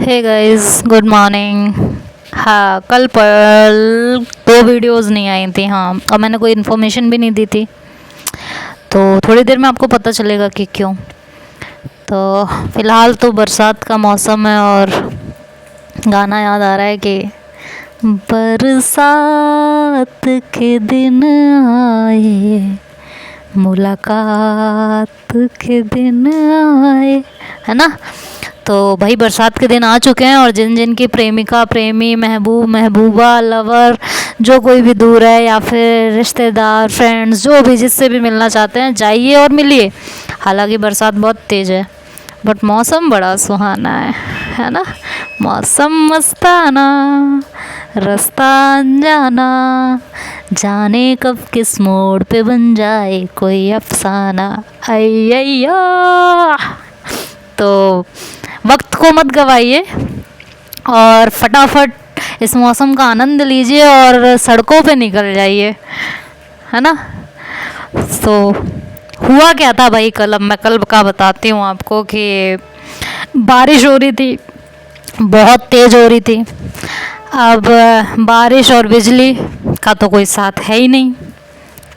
Hey guys, good morning. हाँ, कल पर 2 वीडियोस नहीं आई थी। हाँ, और मैंने कोई इन्फॉर्मेशन भी नहीं दी थी, तो थोड़ी देर में आपको पता चलेगा कि क्यों। तो फ़िलहाल तो बरसात का मौसम है और गाना याद आ रहा है कि बरसात के दिन आए, मुलाकात के दिन आए, है ना। तो भाई बरसात के दिन आ चुके हैं और जिन जिन की प्रेमिका, प्रेमी, महबूब, महबूबा, लवर, जो कोई भी दूर है या फिर रिश्तेदार, फ्रेंड्स, जो भी जिससे भी मिलना चाहते हैं जाइए और मिलिए। हालांकि बरसात बहुत तेज़ है बट मौसम बड़ा सुहाना है ना। मौसम मस्ताना, रास्ता अनजाना, जाने कब किस मोड़ पे बन जाए कोई अफसाना। अय्या, तो वक्त को मत गवाइए और फटाफट इस मौसम का आनंद लीजिए और सड़कों पे निकल जाइए, है ना। तो हुआ क्या था भाई कल, अब मैं कल का बताती हूँ आपको कि बारिश हो रही थी, बहुत तेज़ हो रही थी। अब बारिश और बिजली का तो कोई साथ है ही नहीं,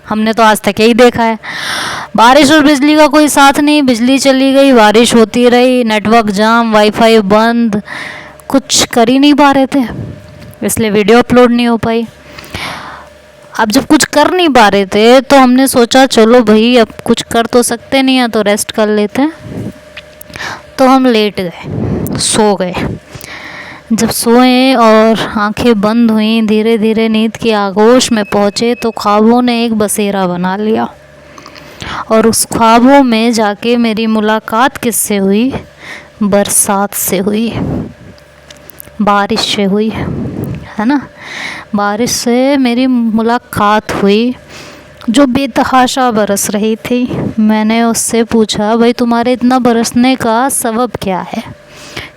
हमने तो आज तक यही देखा है। बारिश और बिजली का कोई साथ नहीं, बिजली चली गई, बारिश होती रही, नेटवर्क जाम, वाईफाई बंद, कुछ कर ही नहीं पा रहे थे, इसलिए वीडियो अपलोड नहीं हो पाई। अब जब कुछ कर नहीं पा रहे थे तो हमने सोचा चलो भाई अब कुछ कर तो सकते नहीं हैं तो रेस्ट कर लेते हैं। तो हम लेट गए, सो गए। जब सोए और आंखें बंद हुई, धीरे धीरे नींद की आगोश में पहुँचे तो ख्वाबों ने एक बसेरा बना लिया और उस ख्वाबों में जाके मेरी मुलाकात किससे हुई? बरसात से हुई, बारिश से हुई, है ना। बारिश से मेरी मुलाकात हुई जो बेतहाशा बरस रही थी। मैंने उससे पूछा, भाई तुम्हारे इतना बरसने का सबब क्या है?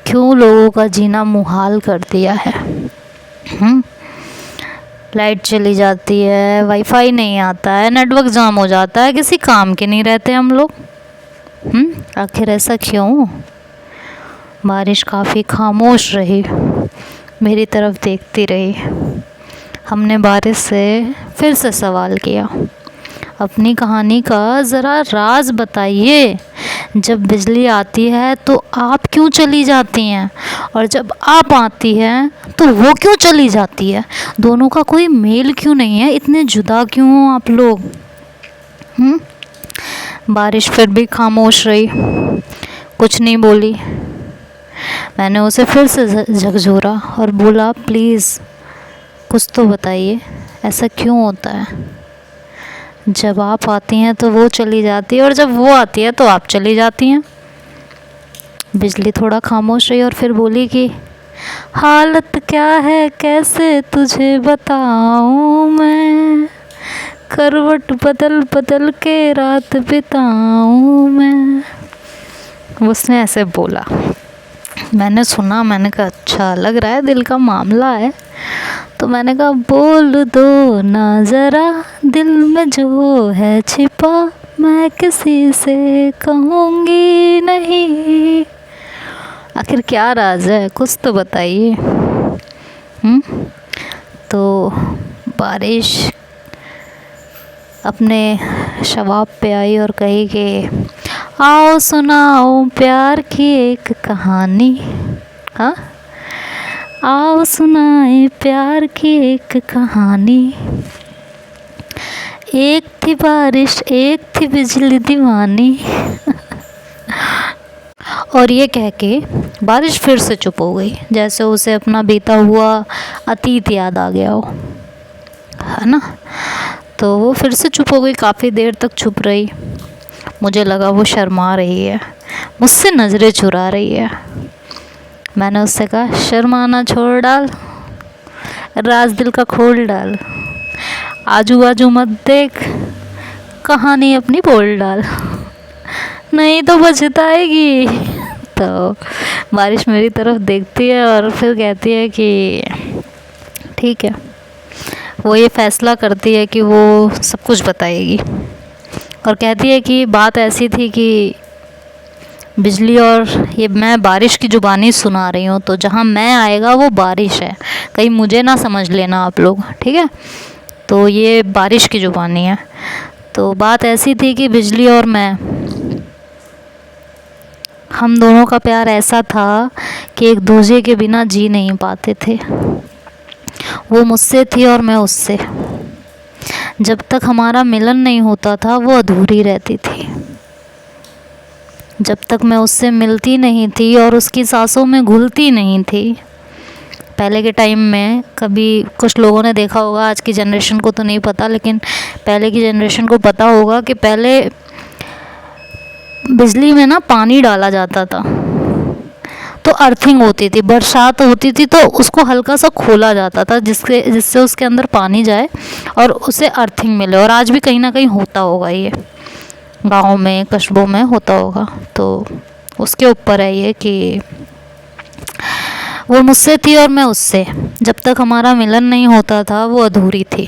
क्यों लोगों का जीना मुहाल कर दिया है? लाइट चली जाती है, वाईफाई नहीं आता है, नेटवर्क जाम हो जाता है, किसी काम के नहीं रहते हम लोग। आखिर ऐसा क्यों? बारिश काफ़ी खामोश रही, मेरी तरफ देखती रही। हमने बारिश से फिर से सवाल किया, अपनी कहानी का ज़रा राज बताइए। जब बिजली आती है तो आप क्यों चली जाती हैं, और जब आप आती हैं तो वो क्यों चली जाती है? दोनों का कोई मेल क्यों नहीं है? इतने जुदा क्यों हो आप लोग? बारिश फिर भी खामोश रही, कुछ नहीं बोली। मैंने उसे फिर से झकझोरा और बोला, प्लीज़ कुछ तो बताइए, ऐसा क्यों होता है? जब आप आती हैं तो वो चली जाती है और जब वो आती है तो आप चली जाती हैं। बिजली थोड़ा खामोश रही और फिर बोली कि हालत क्या है, कैसे तुझे बताऊं मैं, करवट बदल बदल के रात बिताऊं मैं। उसने ऐसे बोला। मैंने सुना, मैंने कहा अच्छा लग रहा है, दिल का मामला है। तो मैंने कहा बोल दो ना ज़रा, दिल में जो है छिपा, मैं किसी से कहूँगी नहीं। आखिर क्या राज है, कुछ तो बताइए। तो बारिश अपने शवाब पे आई और कही कि आओ सुनाओ प्यार की एक कहानी। हाँ, आओ सुनाए प्यार की एक कहानी। एक थी बारिश, एक थी बिजली दीवानी। और ये कह के बारिश फिर से चुप हो गई, जैसे उसे अपना बीता हुआ अतीत याद आ गया हो, है ना। तो वो फिर से चुप हो गई, काफ़ी देर तक चुप रही। मुझे लगा वो शर्मा रही है, मुझसे नज़रें चुरा रही है। मैंने उससे कहा, शर्माना छोड़ डाल, राज दिल का खोल डाल, आजू बाजू मत देख, कहानी अपनी बोल डाल, नहीं तो पछताएगी। तो बारिश मेरी तरफ देखती है और फिर कहती है कि ठीक है। वो ये फ़ैसला करती है कि वो सब कुछ बताएगी और कहती है कि बात ऐसी थी कि बिजली और ये मैं बारिश की ज़ुबानी सुना रही हूँ, तो जहाँ मैं आएगा वो बारिश है, कहीं मुझे ना समझ लेना आप लोग, ठीक है। तो ये बारिश की ज़ुबानी है। तो बात ऐसी थी कि बिजली और मैं, हम दोनों का प्यार ऐसा था कि एक दूसरे के बिना जी नहीं पाते थे। वो मुझसे थी और मैं उससे। जब तक हमारा मिलन नहीं होता था वो अधूरी रहती थी। जब तक मैं उससे मिलती नहीं थी और उसकी सांसों में घुलती नहीं थी। पहले के टाइम में कभी कुछ लोगों ने देखा होगा, आज की जनरेशन को तो नहीं पता, लेकिन पहले की जनरेशन को पता होगा कि पहले बिजली में ना पानी डाला जाता था तो अर्थिंग होती थी। बरसात होती थी तो उसको हल्का सा खोला जाता था जिससे उसके अंदर पानी जाए और उसे अर्थिंग मिले। और आज भी कहीं ना कहीं होता होगा, ये गाँव में कस्बों में होता होगा। तो उसके ऊपर है ये कि वो मुझसे थी और मैं उससे। जब तक हमारा मिलन नहीं होता था वो अधूरी थी।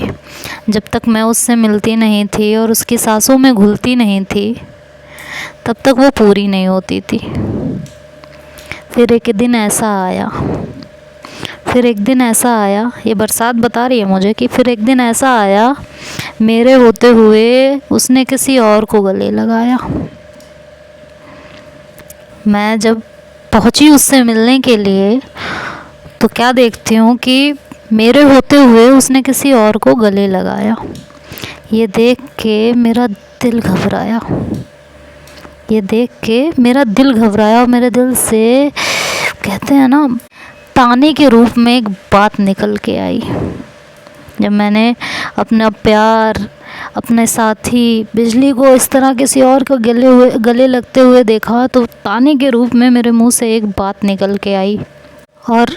जब तक मैं उससे मिलती नहीं थी और उसकी सांसों में घुलती नहीं थी, तब तक वो पूरी नहीं होती थी। फिर एक दिन ऐसा आया, ये बरसात बता रही है मुझे कि फिर एक दिन ऐसा आया, मेरे होते हुए उसने किसी और को गले लगाया। मैं जब पहुंची उससे मिलने के लिए तो क्या देखती हूँ कि मेरे होते हुए उसने किसी और को गले लगाया। ये देख के मेरा दिल घबराया। और मेरे दिल से, कहते हैं ना, ताने के रूप में एक बात निकल के आई। जब मैंने अपना प्यार, अपने साथी बिजली को इस तरह किसी और को गले लगते हुए देखा तो ताने के रूप में मेरे मुंह से एक बात निकल के आई। और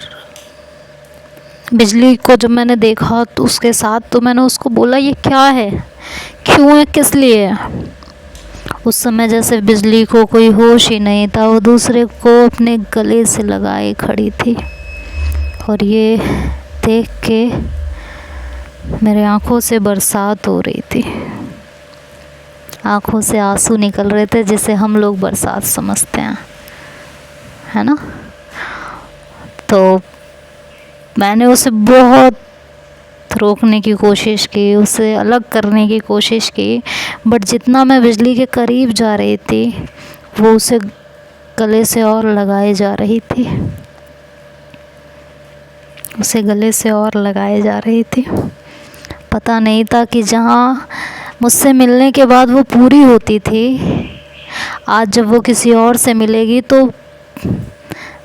बिजली को जब मैंने देखा तो उसके साथ, तो मैंने उसको बोला, ये क्या है, क्यों है, किस लिए है। उस समय जैसे बिजली को कोई होश ही नहीं था, वो दूसरे को अपने गले से लगाए खड़ी थी। और ये देख के मेरे आँखों से बरसात हो रही थी, आँखों से आंसू निकल रहे थे, जिसे हम लोग बरसात समझते हैं, है ना। तो मैंने उसे बहुत रोकने की कोशिश की, उसे अलग करने की कोशिश की, बट जितना मैं बिजली के करीब जा रही थी वो उसे गले से और लगाए जा रही थी, पता नहीं था कि जहाँ मुझसे मिलने के बाद वो पूरी होती थी, आज जब वो किसी और से मिलेगी तो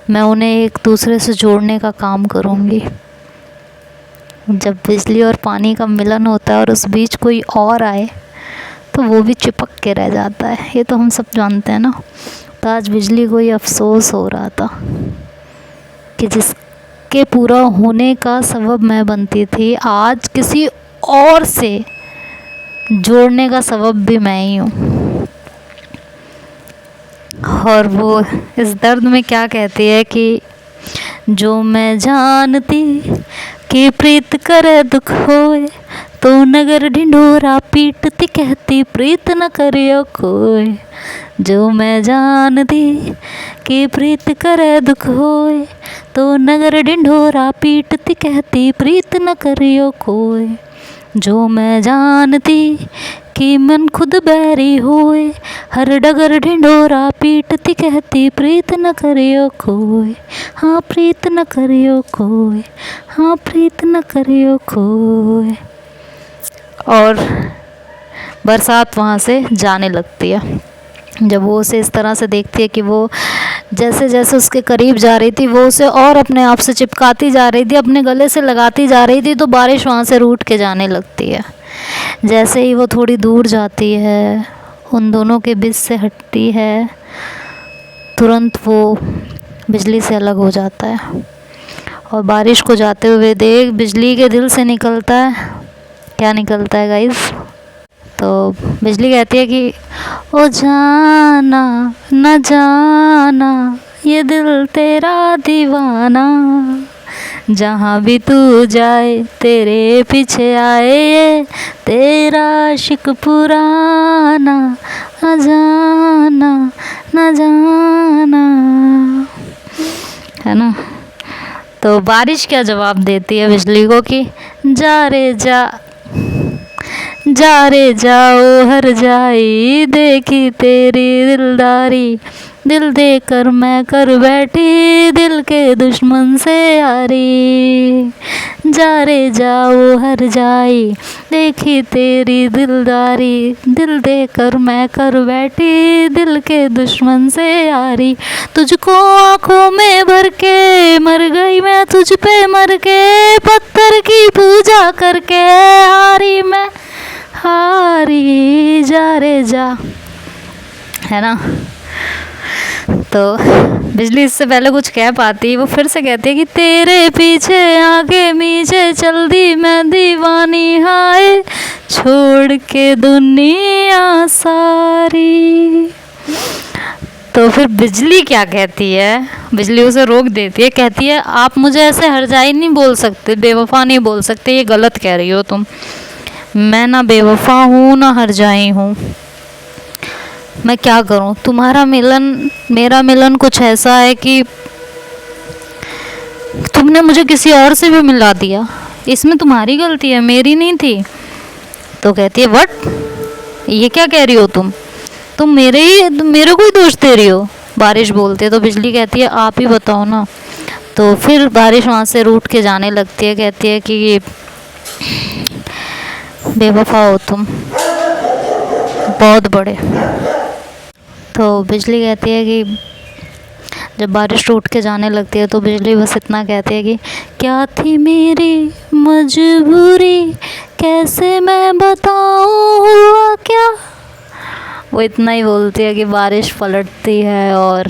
मैं उन्हें एक दूसरे से जोड़ने का काम करूँगी। जब बिजली और पानी का मिलन होता है और उस बीच कोई और आए तो वो भी चिपक के रह जाता है, ये तो हम सब जानते हैं ना। तो आज बिजली को ये अफसोस हो रहा था कि जिसके पूरा होने का सबब मैं बनती थी, आज किसी और से जोड़ने का सबब भी मैं ही हूँ। और वो इस दर्द में क्या कहती है कि जो मैं जानती कि प्रीत करे दुख होए, तो नगर ढिंढोरा पीटती कहती प्रीत न करियो कोई। जो मैं जानती कि प्रीत करे दुख होए, तो नगर ढिंढोरा पीटती कहती प्रीत न करियो कोई। जो मैं जानती कि मन खुद बैरी होए, हर डगर ढिंढोरा पीटती कहती प्रीत न करियो कोई। हाँ प्रीत न करियो कोई, हाँ प्रीत न करियो कोई। और बरसात वहाँ से जाने लगती है। जब वो उसे इस तरह से देखती है कि वो जैसे जैसे उसके करीब जा रही थी, वो उसे और अपने आप से चिपकाती जा रही थी, अपने गले से लगाती जा रही थी, तो बारिश वहाँ से रूठ के जाने लगती है। जैसे ही वो थोड़ी दूर जाती है, उन दोनों के बीच से हटती है, तुरंत वो बिजली से अलग हो जाता है। और बारिश को जाते हुए देख बिजली के दिल से निकलता है, क्या निकलता है गाइस? तो बिजली कहती है कि ओ जाना न जाना, ये दिल तेरा दीवाना, जहाँ भी तू जाए तेरे पीछे आए ये तेरा आशिक पुराना, न जाना न जाना, है ना। तो बारिश क्या जवाब देती है बिजली को कि जा रे जा, जा रे जाओ हर जाई, देखी तेरी दिलदारी, दिल देकर मैं कर बैठी दिल के दुश्मन से यारी। जा रे जाओ हर जाई, देखी तेरी दिलदारी, दिल देकर मैं कर बैठी दिल के दुश्मन से यारी। तुझको आँखों में भर के मर गई मैं तुझ पे मर के, पत्थर की पूजा करके हारी मैं हारी, जा रे जा, है ना। तो बिजली इससे पहले कुछ कह पाती, वो फिर से कहती है कि तेरे पीछे आगे मीचे चल दी मैं दीवानी, हाय छोड़ के दुनिया सारी। तो फिर बिजली क्या कहती है, बिजली उसे रोक देती है, कहती है आप मुझे ऐसे हरजाई नहीं बोल सकते, बेवफा नहीं बोल सकते, ये गलत कह रही हो तुम। मैं ना बेवफा हूँ ना हरजाई हूँ, मैं क्या करूँ, तुम्हारा मिलन मेरा मिलन कुछ ऐसा है कि तुमने मुझे किसी और से भी मिला दिया, इसमें तुम्हारी गलती है, मेरी नहीं थी। तो कहती है व्हाट, ये क्या कह रही हो तुम मेरे को ही दोष दे रही हो। बारिश बोलती है तो बिजली कहती है आप ही बताओ ना। तो फिर बारिश वहाँ से रूठ के जाने लगती है, कहती है कि बेवफा हो तुम बहुत बड़े। तो बिजली कहती है कि जब बारिश टूट के जाने लगती है तो बिजली बस इतना कहती है कि क्या थी मेरी मजबूरी, कैसे मैं बताऊँ हुआ क्या। वो इतना ही बोलती है कि बारिश पलटती है और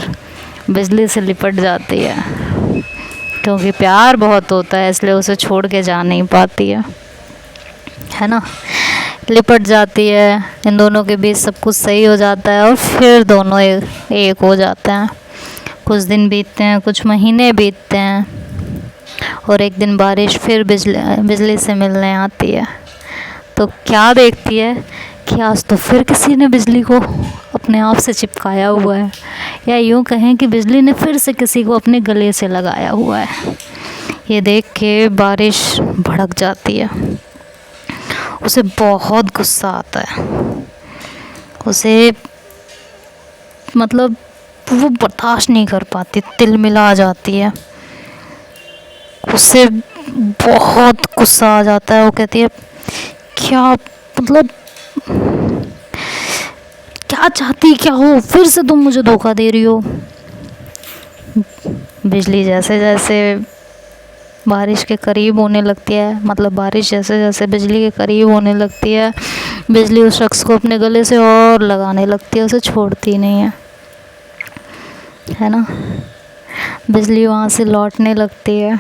बिजली से लिपट जाती है, क्योंकि प्यार बहुत होता है इसलिए उसे छोड़ के जा नहीं पाती है ना। लिपट जाती है, इन दोनों के बीच सब कुछ सही हो जाता है और फिर दोनों एक हो जाते हैं। कुछ दिन बीतते हैं, कुछ महीने बीतते हैं और एक दिन बारिश फिर बिजली से मिलने आती है। तो क्या देखती है कि आज तो फिर किसी ने बिजली को अपने आप से चिपकाया हुआ है, या यूँ कहें कि बिजली ने फिर से किसी को अपने गले से लगाया हुआ है। ये देख के बारिश भड़क जाती है, उसे बहुत गुस्सा आता है, उसे मतलब वो बर्दाश्त नहीं कर पाती, तिलमिला जाती है, उससे बहुत गुस्सा आ जाता है। वो कहती है क्या मतलब क्या चाहती क्या हो, फिर से तुम मुझे धोखा दे रही हो। बिजली जैसे जैसे बारिश के करीब होने लगती है, मतलब बारिश जैसे जैसे बिजली के करीब होने लगती है, बिजली उस शख्स को अपने गले से और लगाने लगती है, उसे छोड़ती नहीं है ना। बिजली वहाँ से लौटने लगती है,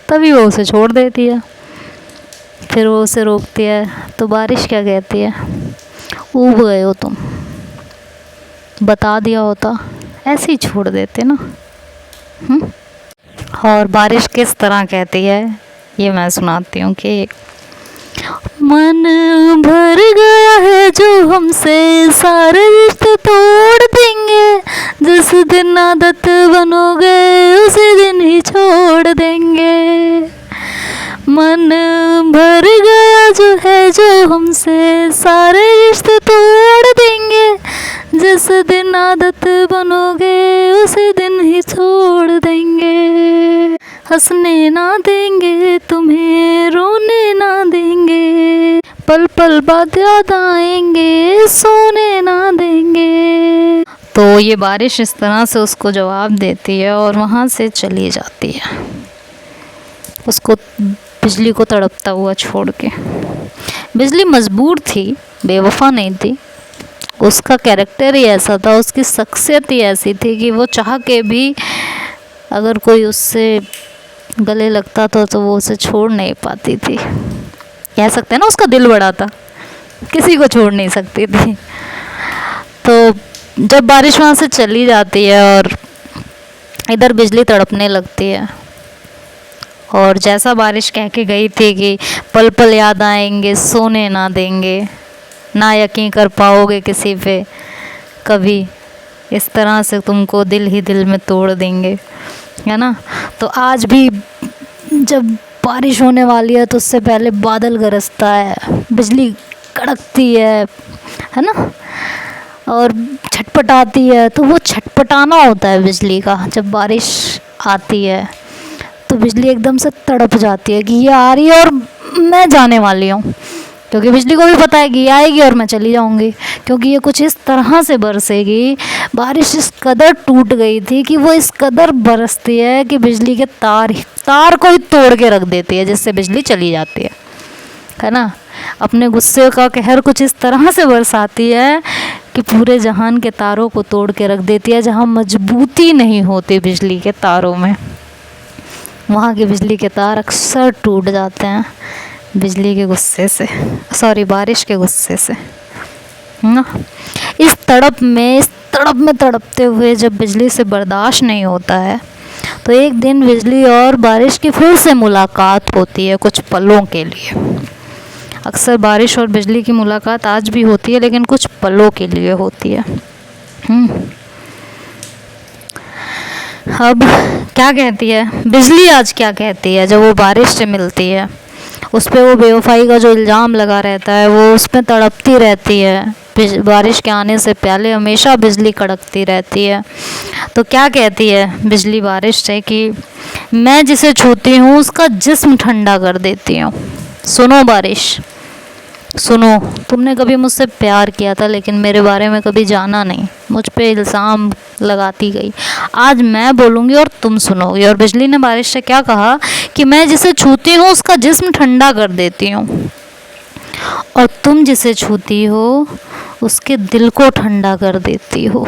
तभी वो उसे छोड़ देती है। फिर वो उसे रोकती है तो बारिश क्या कहती है, ऊब गए हो तुम, बता दिया होता ऐसे ही छोड़ देते ना। और बारिश किस तरह कहती है ये मैं सुनाती हूँ कि मन भर गया है जो हमसे, सारे रिश्ते तोड़ देंगे, जिस दिन आदत बनोगे उसी दिन ही छोड़ देंगे। मन भर गया जो है जो हमसे, सारे रिश्ते तोड़ देंगे, जिस दिन आदत बनोगे उसी दिन ही छोड़ देंगे। हंसने ना देंगे तुम्हें, रोने ना देंगे, पल पल बाद याद आएंगे, सोने ना देंगे। तो ये बारिश इस तरह से उसको जवाब देती है और वहाँ से चली जाती है, उसको बिजली को तड़पता हुआ छोड़ के। बिजली मजबूर थी, बेवफा नहीं थी, उसका कैरेक्टर ही ऐसा था, उसकी शख्सियत ही ऐसी थी कि वो चाह के भी अगर कोई उससे गले लगता था तो वो उसे छोड़ नहीं पाती थी। कह सकते हैं ना उसका दिल बड़ा था, किसी को छोड़ नहीं सकती थी। तो जब बारिश वहाँ से चली जाती है और इधर बिजली तड़पने लगती है और जैसा बारिश कह के गई थी कि पल पल याद आएंगे, सोने ना देंगे, ना यकीन कर पाओगे किसी पे कभी, इस तरह से तुमको दिल ही दिल में तोड़ देंगे, है ना। तो आज भी जब बारिश होने वाली है तो उससे पहले बादल गरजता है, बिजली कड़कती है ना, और छटपटाती है। तो वो छटपटाना होता है बिजली का। जब बारिश आती है तो बिजली एकदम से तड़प जाती है कि ये आ रही है और मैं जाने वाली हूँ, क्योंकि बिजली को भी पता है कि ये आएगी और मैं चली जाऊँगी, क्योंकि ये कुछ इस तरह से बरसेगी। बारिश इस कदर टूट गई थी कि वो इस कदर बरसती है कि बिजली के तार को ही तोड़ के रख देती है, जिससे बिजली चली जाती है ना। अपने गुस्से का कहर कुछ इस तरह से बरसाती है कि पूरे जहान के तारों को तोड़ के रख देती है। जहाँ मजबूती नहीं होती बिजली के तारों में, वहाँ के बिजली के तार अक्सर टूट जाते हैं बिजली के गुस्से से, सॉरी बारिश के गुस्से से ना। इस तड़प में तड़पते हुए जब बिजली से बर्दाश्त नहीं होता है तो एक दिन बिजली और बारिश की फिर से मुलाकात होती है कुछ पलों के लिए। अक्सर बारिश और बिजली की मुलाकात आज भी होती है, लेकिन कुछ पलों के लिए होती है। अब क्या कहती है बिजली, आज क्या कहती है जब वो बारिश से मिलती है? उस पर वो बेवफाई का जो इल्ज़ाम लगा रहता है वो उस पर तड़पती रहती है। बारिश के आने से पहले हमेशा बिजली कड़कती रहती है। तो क्या कहती है बिजली बारिश से कि मैं जिसे छूती हूँ उसका जिस्म ठंडा कर देती हूँ। सुनो बारिश, सुनो, तुमने कभी मुझसे प्यार किया था लेकिन मेरे बारे में कभी जाना नहीं, मुझ पे इल्ज़ाम लगाती गई। आज मैं बोलूँगी और तुम सुनोगे। और बिजली ने बारिश से क्या कहा कि मैं जिसे छूती हूँ उसका जिस्म ठंडा कर देती हूँ, और तुम जिसे छूती हो उसके दिल को ठंडा कर देती हो।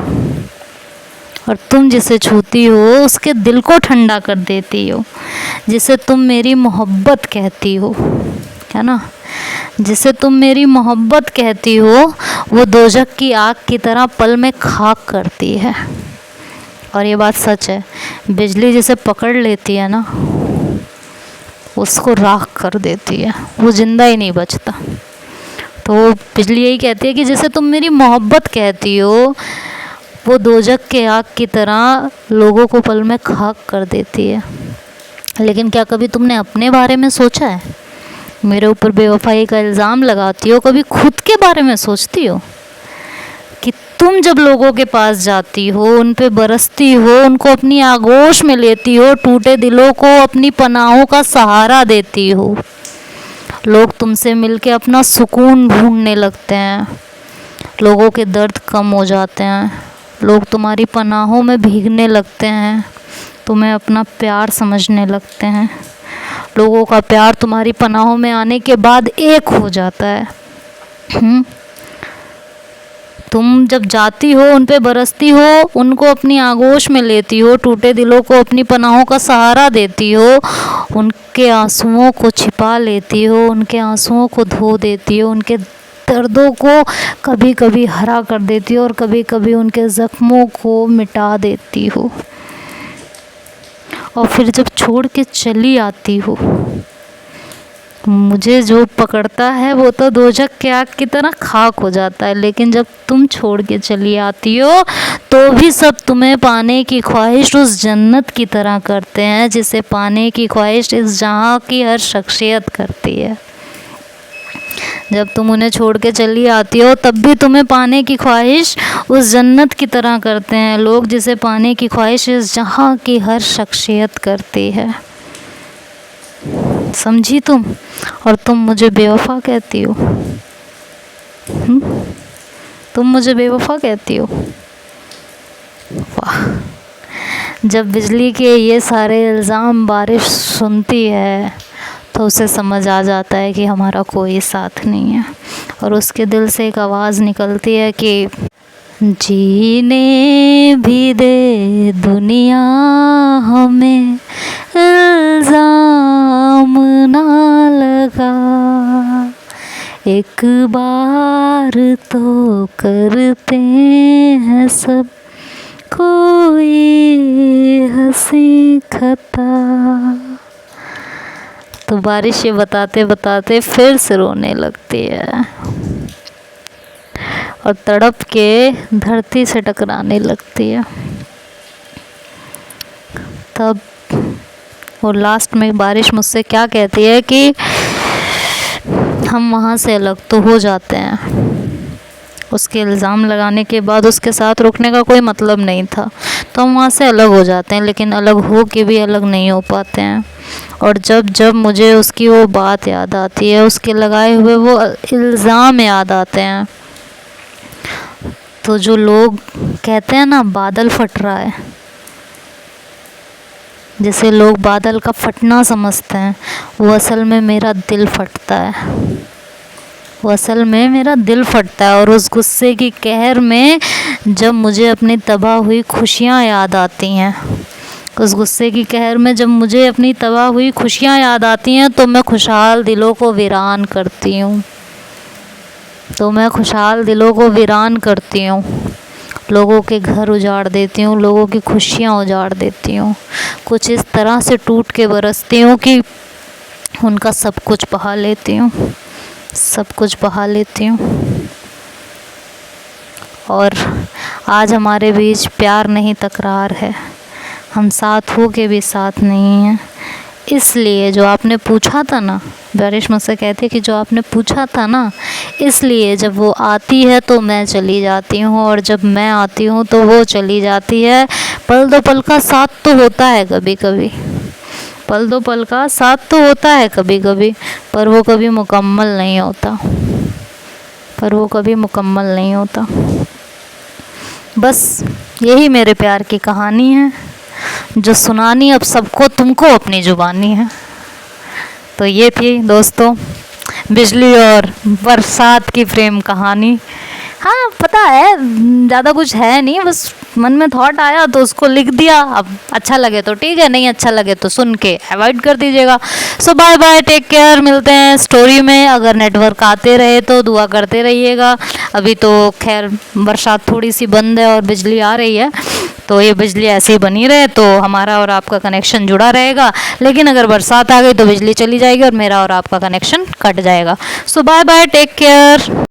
और तुम जिसे छूती हो उसके दिल को ठंडा कर देती हो। जिसे तुम मेरी मोहब्बत कहती हो, है ना, जिसे तुम मेरी मोहब्बत कहती हो, वो दोजख की आग की तरह पल में खाक करती है। और ये बात सच है, बिजली जिसे पकड़ लेती है ना उसको राख कर देती है, वो जिंदा ही नहीं बचता। तो बिजली यही कहती है कि जिसे तुम मेरी मोहब्बत कहती हो वो दोजख के आग की तरह लोगों को पल में खाक कर देती है। लेकिन क्या कभी तुमने अपने बारे में सोचा है? मेरे ऊपर बेवफाई का इल्ज़ाम लगाती हो, कभी खुद के बारे में सोचती हो कि तुम जब लोगों के पास जाती हो, उन पे बरसती हो, उनको अपनी आगोश में लेती हो, टूटे दिलों को अपनी पनाहों का सहारा देती हो, लोग तुमसे मिलके अपना सुकून ढूंढने लगते हैं, लोगों के दर्द कम हो जाते हैं, लोग तुम्हारी पनाहों में भीगने लगते हैं, तुम्हें अपना प्यार समझने लगते हैं, लोगों का प्यार तुम्हारी पनाहों में आने के बाद एक हो जाता है। तुम जब जाती हो, उन पे बरसती हो, उनको अपनी आगोश में लेती हो, टूटे दिलों को अपनी पनाहों का सहारा देती हो, उनके आंसुओं को छिपा लेती हो, उनके आंसुओं को धो देती हो, उनके दर्दों को कभी कभी हरा कर देती हो और कभी कभी उनके ज़ख्मों को मिटा देती हो। और फिर जब छोड़ के चली आती हो, मुझे जो पकड़ता है वो तो दोजख के आग की तरह खाक हो जाता है, लेकिन जब तुम छोड़ के चली आती हो तो भी सब तुम्हें पाने की ख्वाहिश उस जन्नत की तरह करते हैं जिसे पाने की ख्वाहिश इस जहां की हर शख्सियत करती है। जब तुम उन्हें छोड़ के चली आती हो तब भी तुम्हें पाने की ख्वाहिश उस जन्नत की तरह करते हैं लोग, जिसे पाने की ख्वाहिश इस जहां की हर शख्सियत करती है। समझी तुम? और तुम मुझे बेवफा कहती हो। तुम मुझे बेवफा कहती हो। वाह! जब बिजली के ये सारे इल्ज़ाम बारिश सुनती है तो उसे समझ आ जाता है कि हमारा कोई साथ नहीं है, और उसके दिल से एक आवाज़ निकलती है कि जीने भी दे दुनिया हमें, इल्ज़ाम ना लगा, एक बार तो करते हैं सब कोई हंसी खता। तो बारिश ये बताते बताते फिर से रोने लगती है और तड़प के धरती से टकराने लगती है। तब वो लास्ट में बारिश मुझसे क्या कहती है कि हम वहाँ से अलग तो हो जाते हैं। उसके इल्ज़ाम लगाने के बाद उसके साथ रुकने का कोई मतलब नहीं था, तो हम वहाँ से अलग हो जाते हैं, लेकिन अलग हो के भी अलग नहीं हो पाते हैं। और जब जब मुझे उसकी वो बात याद आती है, उसके लगाए हुए वो इल्ज़ाम याद आते हैं, तो जो लोग कहते हैं ना बादल फट रहा है, जैसे लोग बादल का फटना समझते हैं, वो असल में मेरा दिल फटता है। वो असल में मेरा दिल फटता है। और उस गुस्से की कहर में जब मुझे अपनी तबाह हुई खुशियाँ याद आती हैं, उस गुस्से की कहर में जब मुझे अपनी तबाह हुई खुशियाँ याद आती हैं, तो मैं खुशहाल दिलों को वीरान करती हूँ। लोगों के घर उजाड़ देती हूँ, लोगों की खुशियाँ उजाड़ देती हूँ। कुछ इस तरह से टूट के बरसती हूँ कि उनका सब कुछ बहा लेती हूँ। और आज हमारे बीच प्यार नहीं तकरार है, हम साथ हो के भी साथ नहीं हैं। इसलिए जो आपने पूछा था ना, बारिश मुझसे कहती है कि जो आपने पूछा था ना, इसलिए जब वो आती है तो मैं चली जाती हूँ, और जब मैं आती हूँ तो वो चली जाती है। पल दो पल का साथ तो होता है कभी कभी, पर वो कभी मुकम्मल नहीं होता। बस यही मेरे प्यार की कहानी है, जो सुनानी अब सबको तुमको अपनी ज़ुबानी है। तो ये थी दोस्तों बिजली और बरसात की प्रेम कहानी। हाँ पता है ज़्यादा कुछ है नहीं, बस मन में थॉट आया तो उसको लिख दिया। अब अच्छा लगे तो ठीक है, नहीं अच्छा लगे तो सुन के अवॉइड कर दीजिएगा। सो बाय बाय, टेक केयर, मिलते हैं स्टोरी में। अगर नेटवर्क आते रहे तो दुआ करते रहिएगा। अभी तो खैर बरसात थोड़ी सी बंद है और बिजली आ रही है, तो ये बिजली ऐसे ही बनी रहे तो हमारा और आपका कनेक्शन जुड़ा रहेगा। लेकिन अगर बरसात आ गई तो बिजली चली जाएगी और मेरा और आपका कनेक्शन कट जाएगा। सो बाय बाय, टेक केयर।